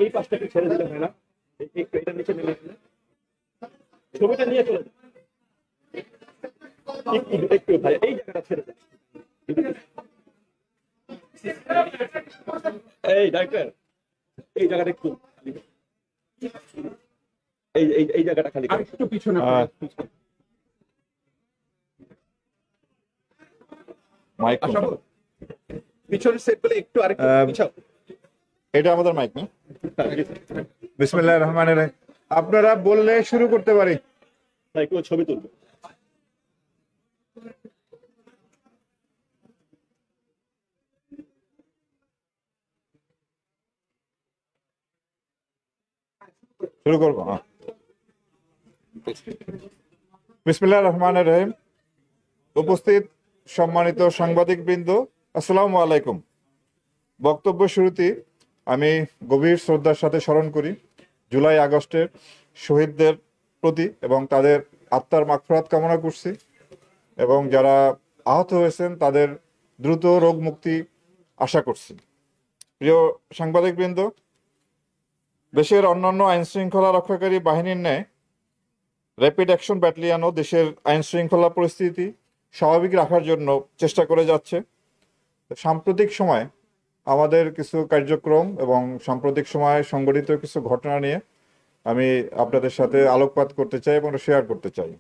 এই পাশটা একটু ছেড়ে দিলে হয় না, এটা নিচে নেমে ছবিটা নিয়ে চলে যায় একটু ভাই, এই জায়গাটা ছেড়ে দেয়। এই ডাক্তার, এই জায়গাটা একটু এই জায়গাটা খালি একটু পিছনে, পিছনের সেট গুলো একটু আরেকটু পিছাও। এটা আমাদের মাইক না? বিসমিল্লাহির রহমানির রহিম। আপনারা বললে শুরু করতে পারি। ভাই কেউ ছবি তুলবে? শুরু করবো? বিসমিল্লাহির রহমানির রহিম। উপস্থিত সম্মানিত সাংবাদিকবৃন্দ, আসসালামু আলাইকুম। বক্তব্য শুরুতে আমি গভীর শ্রদ্ধার সাথে স্মরণ করি জুলাই আগস্টের শহীদদের প্রতি এবং তাদের আত্মার মাগফিরাত কামনা করছি, এবং যারা আহত হয়েছেন তাদের দ্রুত রোগ মুক্তি আশা করছি। প্রিয় সাংবাদিকবৃন্দ, দেশের অন্যান্য আইন শৃঙ্খলা রক্ষাকারী বাহিনীর ন্যায় র্যাপিড অ্যাকশন ব্যাটালিয়নও দেশের আইন শৃঙ্খলা পরিস্থিতি স্বাভাবিক রাখার জন্য চেষ্টা করে যাচ্ছে। সাম্প্রতিক সময় আমাদের কিছু কার্যক্রম এবং সাম্প্রতিক সময়ে সংঘটিত কিছু ঘটনা নিয়ে আমি আপনাদের সাথে আলোকপাত করতে চাই এবং শেয়ার করতে চাই।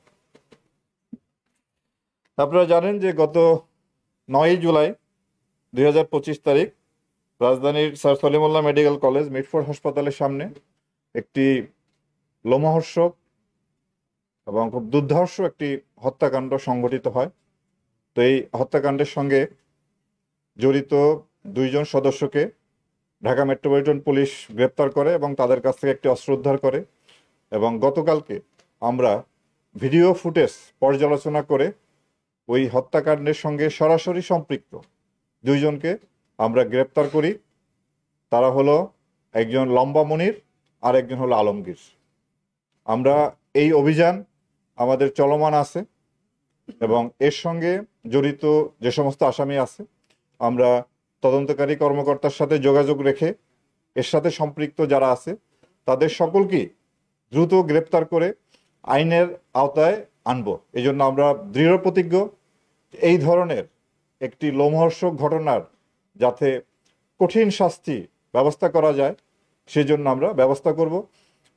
আপনারা জানেন যে গত 9 জুলাই 2025 তারিখ রাজধানীর sir Salimullah medical college Mitford হাসপাতালের সামনে একটি লোমহর্ষক এবং খুব দুর্ধর্ষ একটি হত্যাকাণ্ড সংঘটিত হয়। তো এই হত্যাকাণ্ডের সঙ্গে জড়িত 2 জন সদস্যকে ঢাকা মেট্রোপলিটন পুলিশ গ্রেপ্তার করে এবং তাদের কাছ থেকে একটি অস্ত্র উদ্ধার করে, এবং গতকালকে আমরা ভিডিও ফুটেজ পর্যালোচনা করে ওই হত্যাকাণ্ডের সঙ্গে সরাসরি সম্পৃক্ত 2 জনকে আমরা গ্রেপ্তার করি। তারা হলো একজন লম্বা মনির আর একজন হলো আলমগীর। আমরা এই অভিযান আমাদের চলমান আছে এবং এর সঙ্গে জড়িত যে সমস্ত আসামি আছে আমরা তদন্তকারী কর্মকর্তার সাথে যোগাযোগ রেখে এর সাথে সম্পৃক্ত যারা আছে তাদের সকলকেই দ্রুত গ্রেপ্তার করে আইনের আওতায় আনব। এই জন্য আমরা দৃঢ় প্রতিজ্ঞ এই ধরনের একটি লোমহর্ষক ঘটনার যাতে কঠিন শাস্তি ব্যবস্থা করা যায় সেজন্য আমরা ব্যবস্থা করব,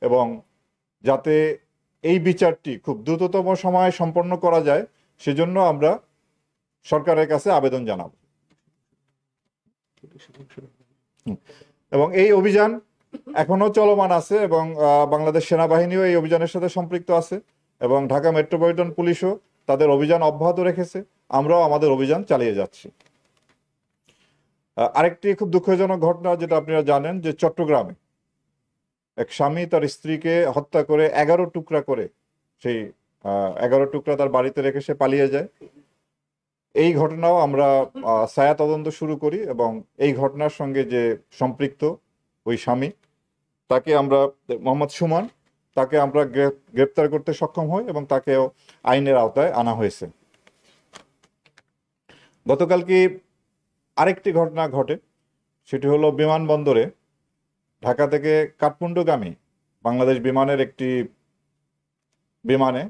এবং যাতে এই বিচারটি খুব দ্রুততম সময়ে সম্পন্ন করা যায় সেজন্য আমরা সরকারের কাছে আবেদন জানাব। এবং এই অভিযান এখনো চলমান আছে এবং বাংলাদেশ সেনাবাহিনীও এই অভিযানের সাথে সম্পৃক্ত আছে এবং ঢাকা মেট্রোপলিটন পুলিশও তাদের অভিযান অব্যাহত রেখেছে। আমরাও আমাদের অভিযান চালিয়ে যাচ্ছি। আরেকটি খুব দুঃখজনক ঘটনা যেটা আপনারা জানেন যে চট্টগ্রামে এক স্বামী তার স্ত্রীকে হত্যা করে 11 টুকরা করে সেই 11 টুকরা তার বাড়িতে রেখে সে পালিয়ে যায়। এই ঘটনাও আমরা ছায়া তদন্ত শুরু করি এবং এই ঘটনার সঙ্গে যে সম্পৃক্ত ওই স্বামী তাকে আমরা, মোহাম্মদ সুমন, তাকে আমরা গ্রেপ্তার করতে সক্ষম হই এবং তাকেও আইনের আওতায় আনা হয়েছে। গতকালকে আরেকটি ঘটনা ঘটে, সেটি হলো বিমানবন্দরে ঢাকা থেকে কাঠমান্ডুগামী বাংলাদেশ বিমানের একটি বিমানে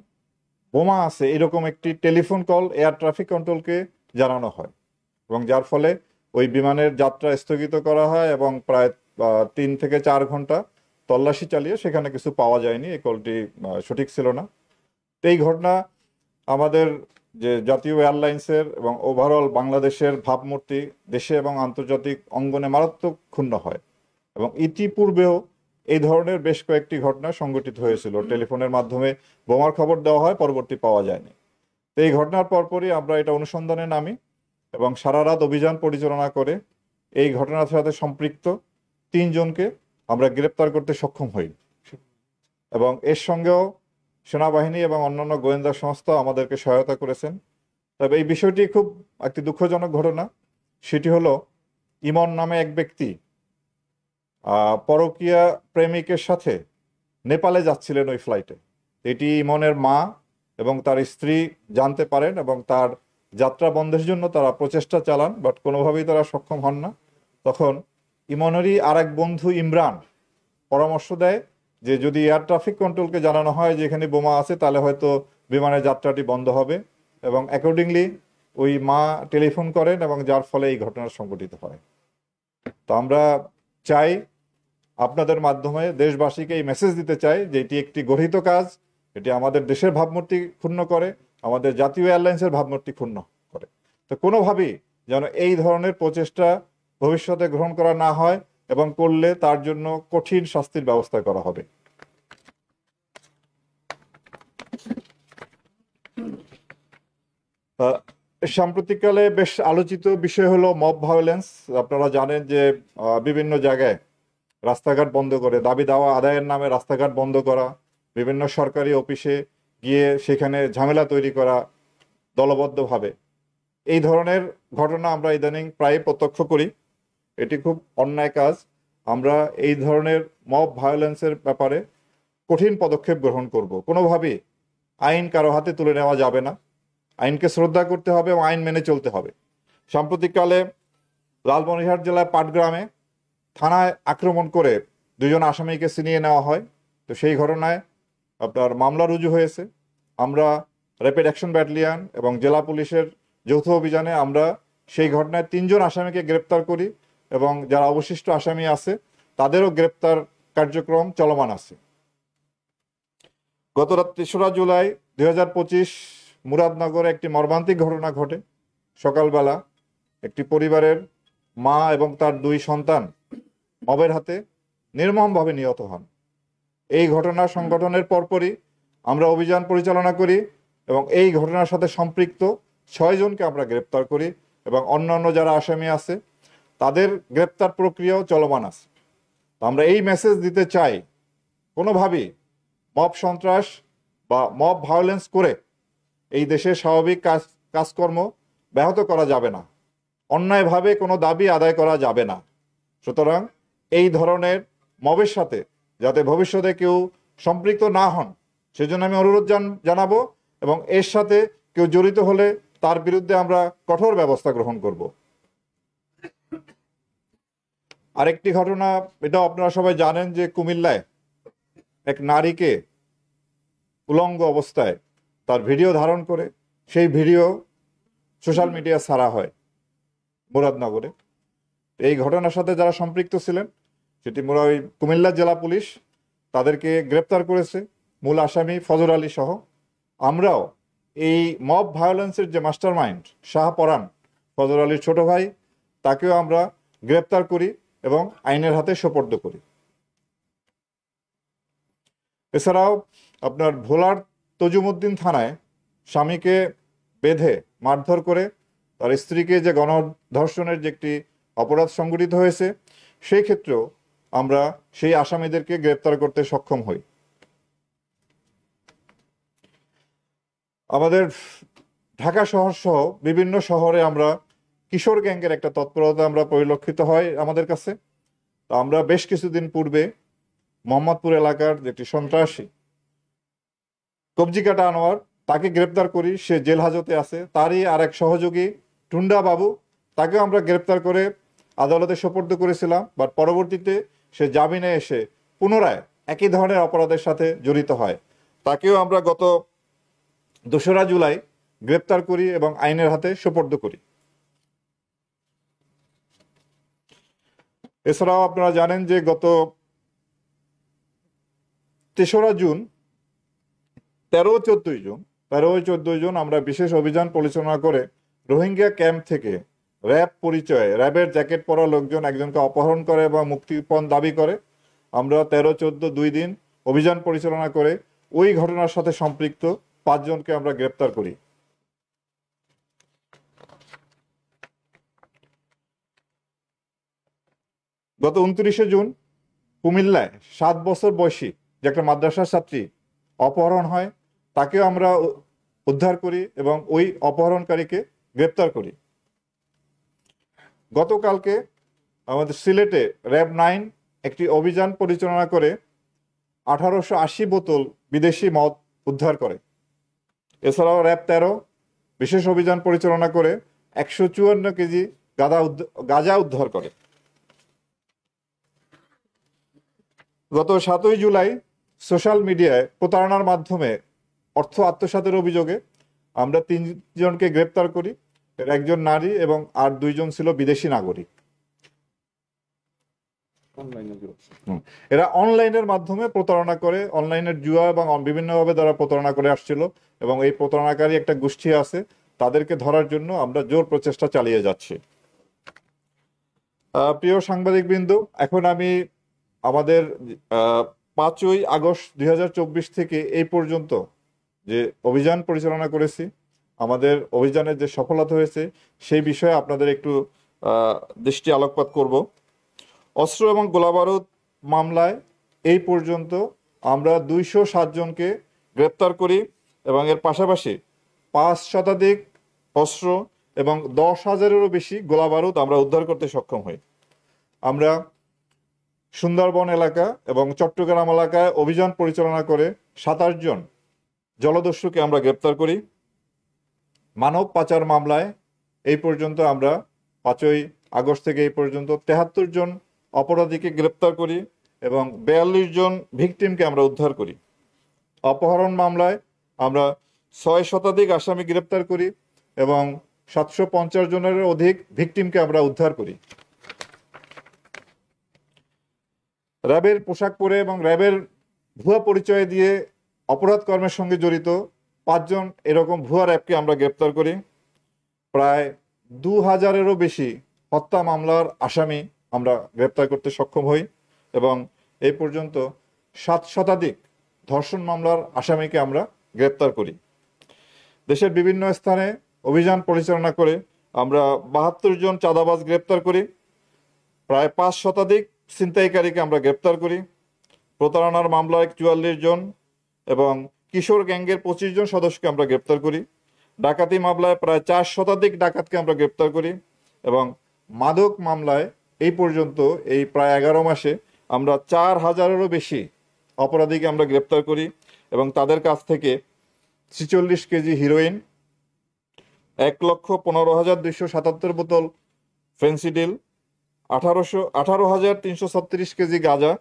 বোমা আছে এরকম একটি টেলিফোন কল এয়ার ট্রাফিক কন্ট্রোলকে জানানো হয় এবং যার ফলে ওই বিমানের যাত্রা স্থগিত করা হয় এবং প্রায় 3 থেকে 4 ঘন্টা তল্লাশি চালিয়ে সেখানে কিছু পাওয়া যায়নি। এই কলটি সঠিক ছিল না। তো এই ঘটনা আমাদের যে জাতীয় এয়ারলাইন্সের এবং ওভারঅল বাংলাদেশের ভাবমূর্তি দেশে এবং আন্তর্জাতিক অঙ্গনে মারাত্মক ক্ষুণ্ণ হয় এবং ইতিপূর্বেও এই ধরনের বেশ কয়েকটি ঘটনা সংঘটিত হয়েছিল। টেলিফোনের মাধ্যমে বোমার খবর দেওয়া হয়, পরবর্তী পাওয়া যায়নি। তো এই ঘটনার পরপরই আমরা এটা অনুসন্ধানে নামি এবং সারা রাত অভিযান পরিচালনা করে এই ঘটনার সাথে সম্পৃক্ত 3 জনকে আমরা গ্রেপ্তার করতে সক্ষম হই এবং এর সঙ্গেও সেনাবাহিনী এবং অন্যান্য গোয়েন্দা সংস্থা আমাদেরকে সহায়তা করেছেন। তবে এই বিষয়টি খুব একটি দুঃখজনক ঘটনা। সেটি হলো ইমন নামে এক ব্যক্তি পরকীয়া প্রেমিকের সাথে নেপালে যাচ্ছিলেন ওই ফ্লাইটে। এটি ইমনের মা এবং তার স্ত্রী জানতে পারেন এবং তার যাত্রা বন্ধের জন্য তারা প্রচেষ্টা চালান, বাট কোনোভাবেই তারা সক্ষম হন না। তখন ইমনেরই আর এক বন্ধু ইমরান, পরামর্শ দেয় যে যদি এয়ার ট্রাফিক কন্ট্রোলকে জানানো হয় যে এখানে বোমা আছে, তাহলে হয়তো বিমানের যাত্রাটি বন্ধ হবে, এবং অ্যাকর্ডিংলি ওই মা টেলিফোন করেন এবং যার ফলে এই ঘটনা সংঘটিত হয়। তো আমরা চাই আপনাদের মাধ্যমে দেশবাসীকে এই মেসেজ দিতে চাই যে এটি একটি গর্হিত কাজ, এটি আমাদের দেশের ভাবমূর্তি ক্ষুণ্ণ করে, আমাদের জাতীয় এয়ারলাইন্সের ভাবমূর্তি ক্ষুণ্ণ করে। তো কোনোভাবেই যেন এই ধরনের প্রচেষ্টা ভবিষ্যতে গ্রহণ করা না হয়, এবং করলে তার জন্য কঠিন শাস্তির ব্যবস্থা করা হবে। সাম্প্রতিককালে বেশ আলোচিত বিষয় হলো মব ভায়োলেন্স। আপনারা জানেন যে বিভিন্ন জায়গায় রাস্তাঘাট বন্ধ করে, দাবি দাওয়া আদায়ের নামে রাস্তাঘাট বন্ধ করা, বিভিন্ন সরকারি অফিসে গিয়ে সেখানে ঝামেলা তৈরি করা দলবদ্ধভাবে, এই ধরনের ঘটনা আমরা ইদানিং প্রায় প্রত্যক্ষ করি। এটি খুব অন্যায় কাজ। আমরা এই ধরনের মব ভায়োলেন্সের ব্যাপারে কঠিন পদক্ষেপ গ্রহণ করব। কোনোভাবেই আইন কারো হাতে তুলে নেওয়া যাবে না, আইনকে শ্রদ্ধা করতে হবে এবং আইন মেনে চলতে হবে। সাম্প্রতিককালে লালমনিরহাট জেলার পাটগ্রামে থানায় আক্রমণ করে 2 জন আসামিকে ছিনিয়ে নেওয়া হয়। তো সেই ঘটনায় আপনার মামলা রুজু হয়েছে। আমরা র্যাপিড অ্যাকশন ব্যাটালিয়ন এবং জেলা পুলিশের যৌথ অভিযানে আমরা সেই ঘটনায় 3 জন আসামিকে গ্রেপ্তার করি, এবং যারা অবশিষ্ট আসামি আছে তাদেরও গ্রেপ্তার কার্যক্রম চলমান আছে। গত রাত 3রা জুলাই 2025 মুরাদনগরে একটি মর্মান্তিক ঘটনা ঘটে। সকালবেলা একটি পরিবারের মা এবং তার 2 সন্তান মবের হাতে নির্মমভাবে নিহত হন। এই ঘটনা সংঘটনের পরপরই আমরা অভিযান পরিচালনা করি এবং এই ঘটনার সাথে সম্পৃক্ত 6 জনকে আমরা গ্রেপ্তার করি, এবং অন্যান্য যারা আসামি আছে তাদের গ্রেপ্তার প্রক্রিয়াও চলমান আছে। আমরা এই মেসেজ দিতে চাই, কোনোভাবেই মব সন্ত্রাস বা মব ভায়োলেন্স করে এই দেশের স্বাভাবিক কাজকর্ম ব্যাহত করা যাবে না, অন্যায়ভাবে কোনো দাবি আদায় করা যাবে না। সুতরাং এই ধরনের মবের সাথে যাতে ভবিষ্যতে কেউ সম্পৃক্ত না হন সেজন্য আমি অনুরোধ জানাবো, এবং এর সাথে কেউ জড়িত হলে তার বিরুদ্ধে আমরা কঠোর ব্যবস্থা গ্রহণ করব। আরেকটি ঘটনা, এটা আপনারা সবাই জানেন যে কুমিল্লায় এক নারীকে উলঙ্গ অবস্থায় তার ভিডিও ধারণ করে সেই ভিডিও সোশ্যাল মিডিয়া ছাড়া হয় মুরাদনগরে। এই ঘটনার সাথে যারা সম্পৃক্ত ছিলেন সেটি কুমিল্লা জেলা পুলিশ তাদেরকে গ্রেপ্তার করেছে, মূল আসামি ফজর আলী সহ। আমরাও এই মব ভায়োলেন্সের যে মাস্টার মাইন্ড শাহপরান, ফজর আলীর ছোট ভাই, তাকেও আমরা গ্রেপ্তার করি এবং আইনের হাতে সোপর্দ করি। এছাড়াও আপনার ভোলার তজুমউদ্দিন থানায় স্বামীকে বেঁধে মারধর করে তার স্ত্রীকে যে গণধর্ষণের যে একটি অপরাধ সংঘটিত হয়েছে, সেই ক্ষেত্রেও আমরা সেই আসামিদেরকে গ্রেপ্তার করতে সক্ষম হই। আমাদের ঢাকা শহর সহ বিভিন্ন শহরে আমরা কিশোর গ্যাংয়ের একটা তৎপরতা আমরা পরিলক্ষিত হয় আমাদের কাছে। তো আমরা বেশ কিছুদিন পূর্বে মোহাম্মদপুর এলাকার যেটি সন্ত্রাসী কবজিকাটা আনোয়ার, তাকে গ্রেপ্তার করি। সে জেল হাজতে আছে। তারই আর এক সহযোগী টুন্ডা বাবু, তাকেও আমরা গ্রেপ্তার করে আদালতে সোপর্দ করেছিলাম, বাট পরবর্তীতে সে জামিনে এসে পুনরায় একই ধরনের অপরাধের সাথে জড়িত হয়। তাকেও আমরা গত 2রা জুলাই গ্রেপ্তার করি এবং আইনের হাতে সোপর্দ করি। এছাড়াও আপনারা জানেন যে গত 3রা জুন 13-14 জন আমরা বিশেষ অভিযান পরিচালনা করে রোহিঙ্গা ক্যাম্প থেকে র্যাব পরিচয়ে র্যাবের জ্যাকেট পরা লোকজন একজনকে অপহরণ করে এবং মুক্তিপণ দাবি করে। আমরা 13-14 2 দিন অভিযান পরিচালনা করে ওই ঘটনার সাথে সম্পৃক্ত 5 জনকে আমরা গ্রেপ্তার করি। গত 29শে জুন কুমিল্লায় 7 বছর বয়সী যে একটা মাদ্রাসার ছাত্রী অপহরণ হয়, তাকেও আমরা উদ্ধার করি এবং ওই অপহরণকারীকে গ্রেপ্তার করি। গতকালকে আমাদের সিলেটে র্যাব 9 একটি অভিযান পরিচালনা করে 1880 বোতল বিদেশি মদ উদ্ধার করে। এছাড়াও র্যাব 13 বিশেষ অভিযান পরিচালনা করে 154 কেজি গাঁজা উদ্ধার করে। গত 7ই জুলাই সোশ্যাল মিডিয়ায় প্রতারণার মাধ্যমে অর্থ আত্মসাতের অভিযোগে আমরা 3জনকে গ্রেপ্তার করি। এর একজন নারী এবং আর 2জন ছিল বিদেশি নাগরিক। এরা অনলাইনের মাধ্যমে প্রতারণা করে, অনলাইনের জুয়া এবং বিভিন্নভাবে তারা প্রতারণা করে আসছিল এবং এই প্রতারণাকারী একটা গোষ্ঠী আছে, তাদেরকে ধরার জন্য আমরা জোর প্রচেষ্টা চালিয়ে যাচ্ছি। প্রিয় সাংবাদিকবৃন্দ, এখন আমি আমাদের 5ই আগস্ট 2024 থেকে এই পর্যন্ত যে অভিযান পরিচালনা করেছি, আমাদের অভিযানের যে সফলতা হয়েছে সেই বিষয়ে আপনাদের একটু দৃষ্টি আলোকপাত করব। অস্ত্র এবং গোলাবারুদ মামলায় এই পর্যন্ত আমরা 207 জনকে গ্রেপ্তার করি এবং এর পাশাপাশি 5 শতাধিক অস্ত্র এবং 10,000-এরও বেশি গোলাবারুদ আমরা উদ্ধার করতে সক্ষম হই। আমরা সুন্দরবন এলাকা এবং চট্টগ্রাম এলাকায় অভিযান পরিচালনা করে 27 জন জলদস্যুকে আমরা গ্রেপ্তার করি। মানব পাচার মামলায় এই পর্যন্ত আমরা 5ই আগস্ট থেকে এই পর্যন্ত 73 জন অপরাধীকে গ্রেপ্তার করি এবং 42 জন ভিকটিমকে আমরা উদ্ধার করি। অপহরণ মামলায় আমরা 6 শতাধিক আসামি গ্রেপ্তার করি এবং 750 জনের অধিক ভিকটিমকে আমরা উদ্ধার করি। র্যাবের পোশাক পরে এবং র্যাবের ভুয়া পরিচয় দিয়ে অপরাধ কর্মের সঙ্গে জড়িত 5 জন এরকম ভুয়া র্যাবকে আমরা গ্রেপ্তার করি। প্রায় 2000-এরও বেশি হত্যা মামলার আসামি আমরা গ্রেপ্তার করতে সক্ষম হই এবং এই পর্যন্ত 7 শতাধিক ধর্ষণ মামলার আসামিকে আমরা গ্রেপ্তার করি। দেশের বিভিন্ন স্থানে অভিযান পরিচালনা করে আমরা 72 জন চাঁদাবাজ গ্রেপ্তার করি। প্রায় 5 শতাধিক ছিনতাইকারীকে আমরা গ্রেপ্তার করি। প্রতারণার মামলায় 44 জন এবং কিশোর গ্যাংয়ের 25 জন সদস্যকে আমরা গ্রেপ্তার করি। ডাকাতি মামলায় প্রায় 4 শতাধিক ডাকাতকে আমরা গ্রেপ্তার করি এবং মাদক মামলায় এই পর্যন্ত এই প্রায় 11 মাসে আমরা 4000-এরও বেশি অপরাধীকে আমরা গ্রেপ্তার করি এবং তাদের কাছ থেকে 46 কেজি হিরোইন, 1,15,277 বোতল ফেন্সিডিল, 18,336 কেজি গাঁজা,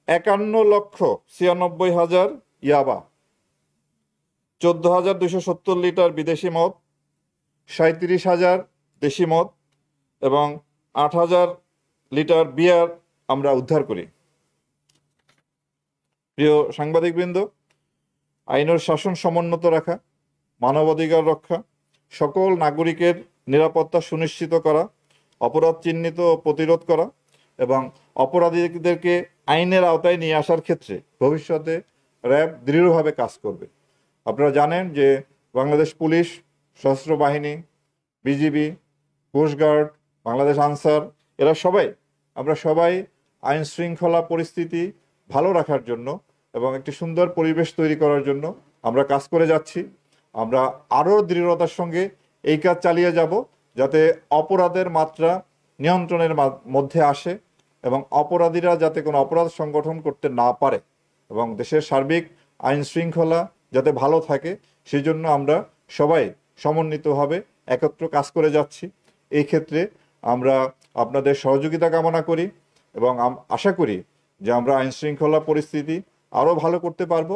51,96,000 ইয়াবা, 14,270 লিটার বিদেশি মদ, 37,000 দেশি মদ এবং 8,000 লিটার বিয়ার আমরা উদ্ধার করি। প্রিয় সাংবাদিকবৃন্দ, আইনের শাসন সমুন্নত রাখা, মানবাধিকার রক্ষা, সকল নাগরিকের নিরাপত্তা সুনিশ্চিত করা, অপরাধ চিহ্নিত ও প্রতিরোধ করা এবং অপরাধীদেরকে আইনের আওতায় নিয়ে আসার ক্ষেত্রে ভবিষ্যতে র্যাব দৃঢ়ভাবে কাজ করবে। আপনারা জানেন যে বাংলাদেশ পুলিশ, সশস্ত্র বাহিনী, বিজিবি, কোস্টগার্ড, বাংলাদেশ আনসার, আমরা সবাই আইন শৃঙ্খলা পরিস্থিতি ভালো রাখার জন্য এবং একটি সুন্দর পরিবেশ তৈরি করার জন্য আমরা কাজ করে যাচ্ছি। আমরা আরও দৃঢ়তার সঙ্গে এই কাজ চালিয়ে যাব যাতে অপরাধের মাত্রা নিয়ন্ত্রণের মধ্যে আসে এবং অপরাধীরা যাতে কোনো অপরাধ সংগঠন করতে না পারে এবং দেশের সার্বিক আইন শৃঙ্খলা যাতে ভালো থাকে, সেই জন্য আমরা সবাই সমন্বিতভাবে একত্র কাজ করে যাচ্ছি। এই ক্ষেত্রে আমরা আপনাদের সহযোগিতা কামনা করি এবং আশা করি যে আমরা আইন শৃঙ্খলা পরিস্থিতি আরও ভালো করতে পারবো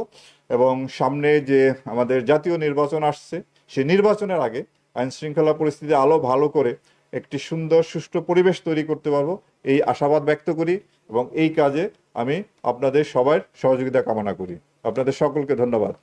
এবং সামনে যে আমাদের জাতীয় নির্বাচন আসছে, সেই নির্বাচনের আগে আইন শৃঙ্খলা পরিস্থিতি আরও ভালো করে একটি সুন্দর সুষ্ঠু পরিবেশ তৈরি করতে পারবো, এই আশাবাদ ব্যক্ত করি এবং এই কাজে আমি আপনাদের সবার সহযোগিতা কামনা করি। আপনাদের সকলকে ধন্যবাদ।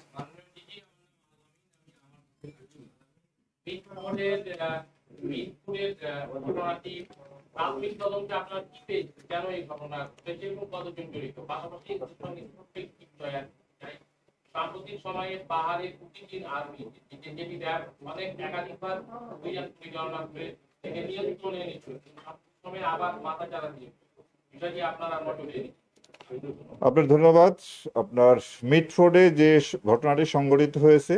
সাম্প্রতিক সময়ে পাহাড়ে কুচিন আর্মি যেটি র্যাব অনেক একাধিকবার অভিযান পরিচালনা করে থেকে নিয়ন্ত্রণে এনেছিল, সময় আবার মাথা চারা দিয়ে বিষয়টি আপনারা নজরে। আপনার ধন্যবাদ। আপনার মিটফোর্ডে যে ঘটনাটি সংঘটিত হয়েছে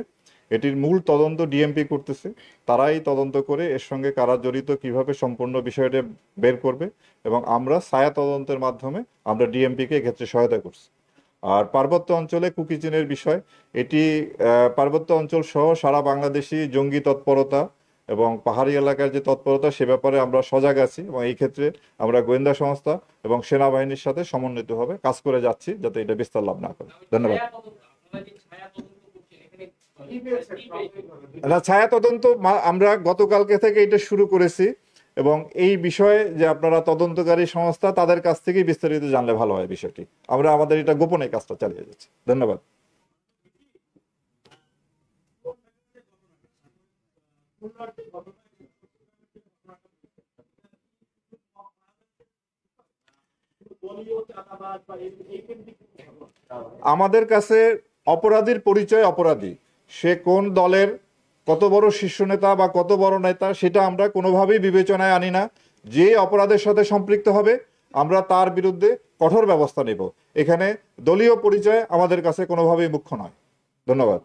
এটির মূল তদন্ত ডিএমপি করতেছে, তারাই তদন্ত করে এর সঙ্গে কারা জড়িত কিভাবে সম্পূর্ণ বিষয়টা বের করবে এবং আমরা ছায়া তদন্তের মাধ্যমে আমরা ডিএমপিকে এক্ষেত্রে সহায়তা করছি। আর পার্বত্য অঞ্চলে কুকিচিনের বিষয়, এটি পার্বত্য অঞ্চল সহ সারা বাংলাদেশি জঙ্গি তৎপরতা এবং পাহাড়ি এলাকার যে তৎপরতা সে ব্যাপারে আমরা সজাগ আছি এবং এই ক্ষেত্রে আমরা গোয়েন্দা সংস্থা এবং সেনাবাহিনীর সাথে সমন্বিতভাবে কাজ করে যাচ্ছি যাতে এটা বিস্তার লাভ না করে। ধন্যবাদ। ছায়া তদন্ত আমরা গতকালকে থেকে এটা শুরু করেছি এবং এই বিষয়ে যে আপনারা তদন্তকারী সংস্থা তাদের কাছ থেকেই বিস্তারিত জানলে ভালো হয় বিষয়টি। আমরা আমাদের এটা গোপনে কাজটা চালিয়ে যাচ্ছি। ধন্যবাদ। আমাদের কাছে অপরাধীর পরিচয় অপরাধী, সে কোন দলের কত বড় শীর্ষ নেতা বা কত বড় নেতা সেটা আমরা কোনোভাবেই বিবেচনায় আনি না। যে অপরাধের সাথে সম্পৃক্ত হবে আমরা তার বিরুদ্ধে কঠোর ব্যবস্থা নেব। এখানে দলীয় পরিচয় আমাদের কাছে কোনোভাবেই মুখ্য নয়। ধন্যবাদ।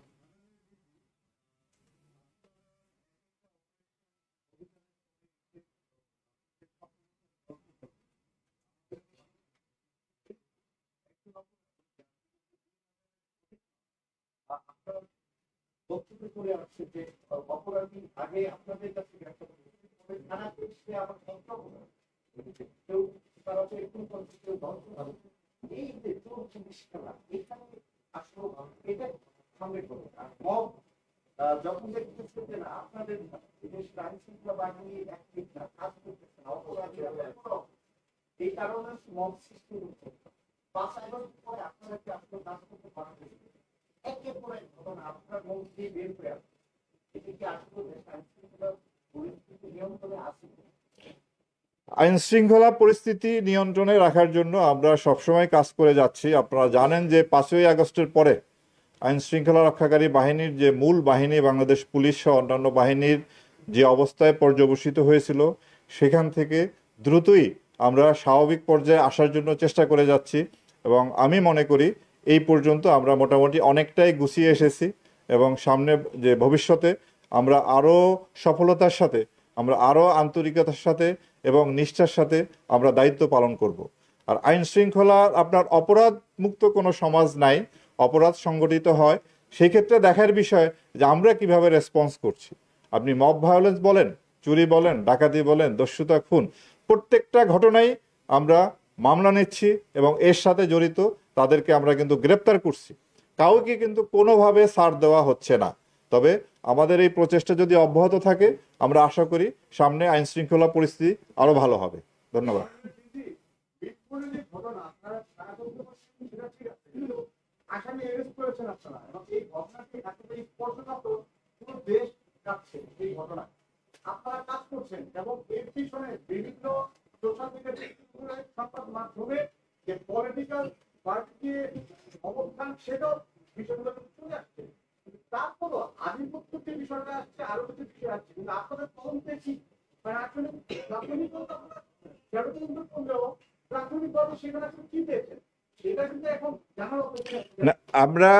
বক্তব্য করে আসছে যে অপরাধী আগে আপনাদের কাছে থানা পুলিশে আবার কেউ তারা তো একটু কেউ ধ্বংস হবে। এই যে চোর জিনিস খেলা এখানে আসলে এটা সঙ্গে করে আর মব যখন দেখতেছে যে না আপনাদের আইন শৃঙ্খলা বাহিনী অ্যাক্টিভ না, কাজ করতেছে না, অপরাধী এই কারণে মব সৃষ্টি হচ্ছে। 5 আগস্ট পরে আপনারা কি আসলে কাজ করতে পারবেন? একের পর এক ঘটনা আপনার মধ্যে বের হয়ে আসছে, এটা কি আসলে পরিস্থিতি নিয়ন্ত্রণে আছে? আইন শৃঙ্খলা পরিস্থিতি নিয়ন্ত্রণে রাখার জন্য আমরা সবসময় কাজ করে যাচ্ছি। আপনারা জানেন যে 5ই আগস্টের পরে আইন শৃঙ্খলা রক্ষাকারী বাহিনীর যে মূল বাহিনী বাংলাদেশ পুলিশ সহ অন্যান্য বাহিনীর যে অবস্থায় পর্যবসিত হয়েছিল সেখান থেকে দ্রুতই আমরা স্বাভাবিক পর্যায়ে আসার জন্য চেষ্টা করে যাচ্ছি এবং আমি মনে করি এই পর্যন্ত আমরা মোটামুটি অনেকটাই গুছিয়ে এসেছি এবং সামনে যে ভবিষ্যতে আমরা আরও সফলতার সাথে, আমরা আরও আন্তরিকতার সাথে এবং নিষ্ঠার সাথে আমরা দায়িত্ব পালন করব। আর আইন শৃঙ্খলা আপনার অপরাধ মুক্ত কোনো সমাজ নাই, অপরাধ সংগঠিত হয়। সেই ক্ষেত্রে দেখার বিষয় যে আমরা কিভাবে রেসপন্স করছি। আপনি মব ভায়োলেন্স বলেন, চুরি বলেন, ডাকাতি বলেন, দস্যুতা, খুন, প্রত্যেকটা ঘটনাই আমরা মামলা নিচ্ছি এবং এর সাথে জড়িত তাদেরকে আমরা কিন্তু গ্রেপ্তার করছি। কাউকে কিন্তু কোনোভাবে ছাড় দেওয়া হচ্ছে না। তবে আমাদের এই প্রচেষ্টা যদি অব্যাহত থাকে আমরা আশা করি সামনে আইন শৃঙ্খলা পরিস্থিতি আরো ভালো হবে। ধন্যবাদ। আসামি অ্যারেস্ট করেছেন আপনারা এবং এই ঘটনাটি একেবারে স্পর্শকাতর পুরো দেশ যাচ্ছে এই ঘটনা। আপনারা কাজ করছেন এবং এর পিছনে বিভিন্ন সোশ্যাল মিডিয়া সংবাদ মাধ্যমে যে পলিটিক্যাল পার্টিকে অবস্থান সেটাও বিষয়গুলো চলে আসছে। তারপরও আধিপত্যের বিষয়টা আসছে, আরো কিছু বিষয় আসছে, কিন্তু আপনাদের তদন্তে কি মানে আসলে প্রাথমিকতা সেটা তদন্ত করলেও প্রাথমিকভাবে সেখানে আসলে কি পেয়েছেন সেটা কিন্তু এখন জানার অপেক্ষা। আমরা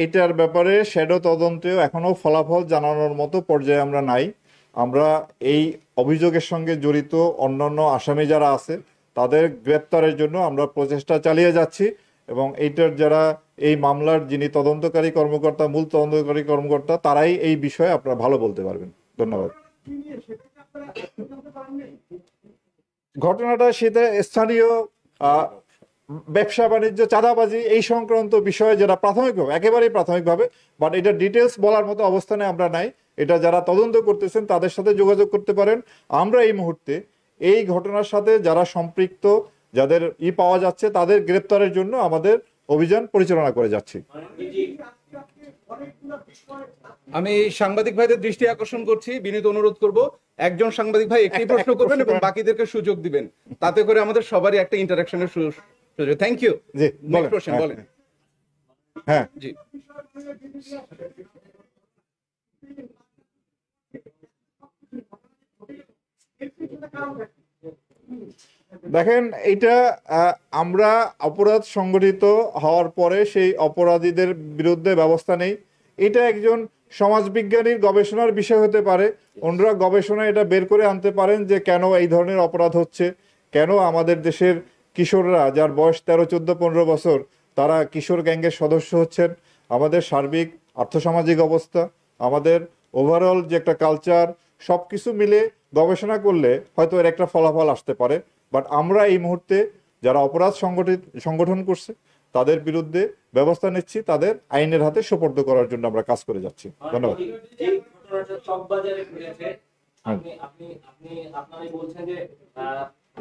এটার ব্যাপারে শ্যাডো তদন্তেও এখনো ফলাফল জানানোর মতো পর্যায়ে আমরা নাই। আমরা এই অভিযোগের সঙ্গে জড়িত অন্যান্য আসামি যারা আছে তাদের গ্রেপ্তারের জন্য আমরা প্রচেষ্টা চালিয়ে যাচ্ছি এবং এইটার যারা এই মামলার যিনি তদন্তকারী কর্মকর্তা, মূল তদন্তকারী কর্মকর্তা, তারাই এই বিষয়ে আপনারা ভালো বলতে পারবেন। ধন্যবাদ। ঘটনাটা সেটা স্থানীয় ব্যবসা বাণিজ্য, চাঁদাবাজি এই সংক্রান্ত বিষয়ে যারা প্রাথমিকভাবে, একেবারেই প্রাথমিকভাবে, বাট এটা ডিটেলস বলার মতো অবস্থানে আমরা নাই। এটা যারা তদন্ত করতেছেন তাদের সাথে যোগাযোগ করতে পারেন। আমরা এই মুহূর্তে এই ঘটনার সাথে যারা সম্পৃক্ত, যাদের পাওয়া যাচ্ছে তাদের গ্রেপ্তারের জন্য আমাদের অভিযান পরিচালনা করে যাচ্ছি। আমি সাংবাদিক ভাইদের দৃষ্টি আকর্ষণ করছি, বিনীত অনুরোধ করব একজন সাংবাদিক ভাই একটি প্রশ্ন করবেন এবং বাকিদেরকে সুযোগ দিবেন, তাতে করে আমাদের সবারই একটা ইন্টারাকশনের সুযোগ। Thank you. জি নেক্সট কোশ্চেন বলেন। হ্যাঁ জি, দেখেন, এটা আমরা অপরাধ সংগঠিত হওয়ার পরে সেই অপরাধীদের বিরুদ্ধে ব্যবস্থা নেই। এটা একজন সমাজবিজ্ঞানীর গবেষণার বিষয় হতে পারে। ওনারা গবেষণায় এটা বের করে আনতে পারেন যে কেন এই ধরনের অপরাধ হচ্ছে, কেন আমাদের দেশের কিশোররা যার বয়স 13, 14, 15 বছর তারা কিশোর গ্যাংয়ের সদস্য হচ্ছেন। আমাদের সার্বিক আর্থসামাজিক অবস্থা, আমাদের ওভারঅল যে একটা কালচার, সবকিছু মিলে গবেষণা করলে হয়তো এর একটা ফলাফল আসতে পারে। বাট আমরা এই মুহূর্তে যারা অপরাধ সংগঠন করছে তাদের বিরুদ্ধে ব্যবস্থা নিচ্ছি, তাদের আইনের হাতে সোপর্দ করার জন্য আমরা কাজ করে যাচ্ছি। ধন্যবাদ। এই ঘটনাটা চকবাজারে ঘটেছে, আপনারাই বলছেন যে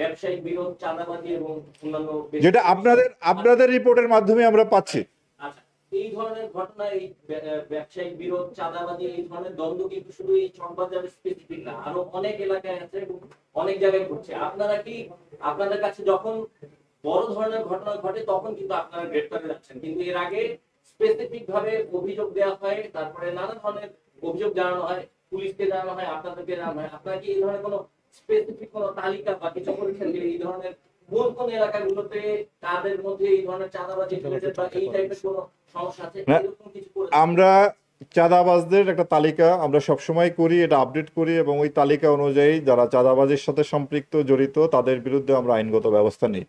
ব্যবসায়িক বিরোধ, চাঁদাবাজি এবং অন্যান্য যেটা আপনাদের রিপোর্টের মাধ্যমে আমরা পাচ্ছি। আচ্ছা, এই ধরনের ঘটনা, এই ব্যবসায়িক বিরোধ, চাঁদাবাজি, এই ধরনের দ্বন্দ্ব কিন্তু শুধু এই চকবাজারের স্পেসিফিক না, আরো অনেক এলাকায় আছে এবং অনেক জায়গায় ঘটছে। আপনারা কি আপনাদের কাছে যখন বড় ধরনের ঘটনা ঘটে তখন কিন্তু আপনারা গ্রেপ্তারে যাচ্ছেন, কিন্তু এর আগে স্পেসিফিক ভাবে অভিযোগ দেওয়া হয়, তারপরে নানা ধরনের অভিযোগ জানানো হয়, পুলিশকে জানানো হয়, আপনাদেরকে জানানো হয়। আপনারা কি এই ধরনের কোনো স্পেসিফিক কোনো তালিকা বা কিছু করেছেন যে এই ধরনের কোন কোন এলাকাগুলোতে তাদের মধ্যে এই ধরনের চাঁদাবাজি রিলেটেড বা এই টাইপের কোনো সমস্যা আছে, এরকম কিছু করেছেন? আমরা চাঁদাবাজদের একটা তালিকা আমরা সবসময় করি, এটা আপডেট করি, এবং ওই তালিকা অনুযায়ী যারা চাঁদাবাজির সাথে সম্পৃক্ত জড়িত তাদের বিরুদ্ধে আমরা আইনগত ব্যবস্থা নিই।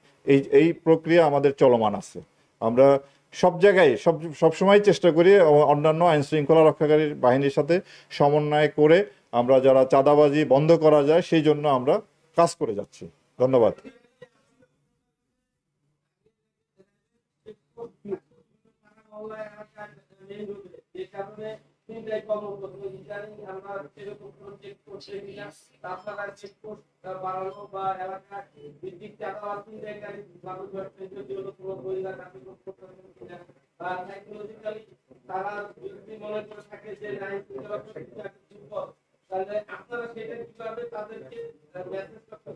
এই প্রক্রিয়া আমাদের চলমান আছে। আমরা সব জায়গায় সবসময় চেষ্টা করি অন্যান্য আইন শৃঙ্খলা রক্ষাকারী বাহিনীর সাথে সমন্বয় করে আমরা যারা চাঁদাবাজি বন্ধ করা যায় সেই জন্য আমরা কাজ করে যাচ্ছি। ধন্যবাদ। যে কারণে তিনটাই কর্মপত্র আমরা সেরকম চেক করতে কিনা, তাছাড়া চেকপোস্ট বাড়ানো বা এলাকার ভিত্তিক চাঁদাবাজ তিনটাই গাড়ি মানুষ কোনো বইলা কার্যক্রম করতে কিনা, বা সাইকোলজিক্যালি তারা যদি মনে করে থাকে যে আইন শৃঙ্খলা তাহলে আপনারা সেটা কিভাবে তাদেরকে মেসেজ করতে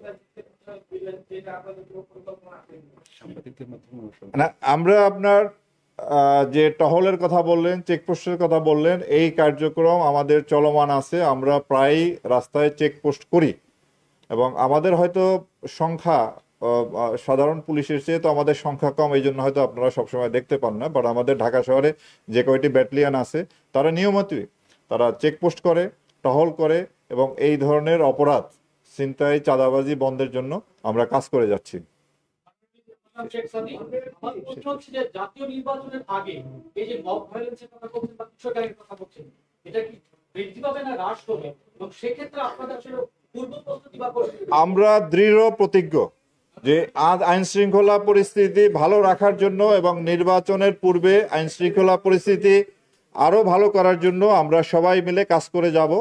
দিবেন, সেটা আপনাদের কোনো পরিকল্পনা আছে? না, আমরা আপনার যে টহলের কথা বললেন, চেকপোস্টের কথা বললেন, এই কার্যক্রম আমাদের চলমান আছে। আমরা প্রায় রাস্তায় চেকপোস্ট করি এবং আমাদের হয়তো সংখ্যা সাধারণ পুলিশের চেয়ে তো আমাদের সংখ্যা কম, এই জন্য হয়তো আপনারা সবসময় দেখতে পান না। বাট আমাদের ঢাকা শহরে যে কয়টি ব্যাটালিয়ান আছে তারা নিয়মিতই তারা চেকপোস্ট করে, টহল করে এবং এই ধরনের অপরাধ, ছিনতাই, চাঁদাবাজি বন্ধের জন্য আমরা কাজ করে যাচ্ছি। জাতীয় নির্বাচনের আগে এই যে মব ভায়োলেন্সের কথা বলছেন বা কৃষকের কথা বলছেন, এটা কি বৃদ্ধি পাবে না হ্রাস করবে, এবং সেক্ষেত্রে আপনাদের আসলে পূর্ব প্রস্তুতি বা আমরা দৃঢ় প্রতিজ্ঞ যে আজ আইন শৃঙ্খলা পরিস্থিতি ভালো রাখার জন্য এবং নির্বাচনের পূর্বে আইন শৃঙ্খলা পরিস্থিতি আরো ভালো করার জন্য আমরা সবাই মিলে কাজ করে যাব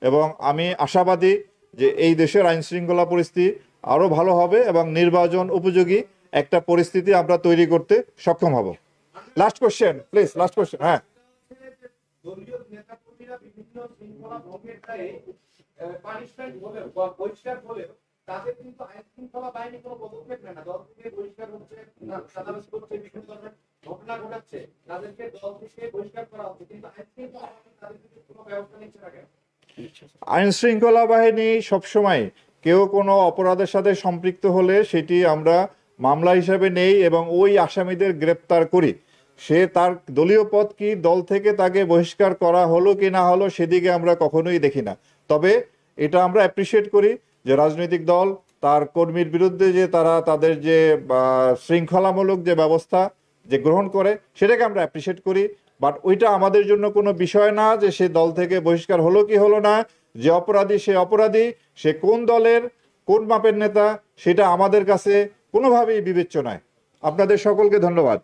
এবং আমি আশাবাদী যে এই দেশের আইন শৃঙ্খলা পরিস্থিতি আরো ভালো হবে এবং নির্বাচন উপযোগী একটা পরিস্থিতি আমরা তৈরি করতে সক্ষম হব। Last question please, last question. হ্যাঁ, দলীয় নেতাকর্মীরা বিভিন্ন শৃঙ্খলা ভঙ্গের দায়ে পানিশমেন্ট হলেও বা বহিষ্কার হলেও তাদের কিন্তু আইন শৃঙ্খলা বাহিনী কোনো পদক্ষেপ নেয় না। দল থেকে বহিষ্কার হচ্ছে, সাধারণ করছে, বিভিন্ন ধরনের ঘটনা ঘটাচ্ছে, তাদেরকে দল থেকে বহিষ্কার করা হচ্ছে, কিন্তু আইন শৃঙ্খলা বাহিনী তাদের বিরুদ্ধে কোনো ব্যবস্থা নিচ্ছে না কেন? আইন শৃঙ্খলা বাহিনী সবসময় কেউ কোনো অপরাধের সাথে সম্পৃক্ত হলে সেটি আমরা মামলা হিসাবে নেই এবং ওই আসামিদের গ্রেপ্তার করি। সে তার দলীয় পদ কি, দল থেকে তাকে বহিষ্কার করা হলো কি না হলো সেদিকে আমরা কখনোই দেখি না। তবে এটা আমরা অ্যাপ্রিসিয়েট করি যে রাজনৈতিক দল তার কর্মীর বিরুদ্ধে যে তারা তাদের যে শৃঙ্খলামূলক যে ব্যবস্থা যে গ্রহণ করে সেটাকে আমরা অ্যাপ্রিসিয়েট করি। বাট ওইটা আমাদের জন্য কোনো বিষয় না যে সে দল থেকে বহিষ্কার হলো কি হলো না, যে অপরাধী সে অপরাধী, সে কোন দলের কোন মাপের নেতা সেটা আমাদের কাছে কোনোভাবেই বিবেচ্য নয়। আপনাদের সকলকে ধন্যবাদ।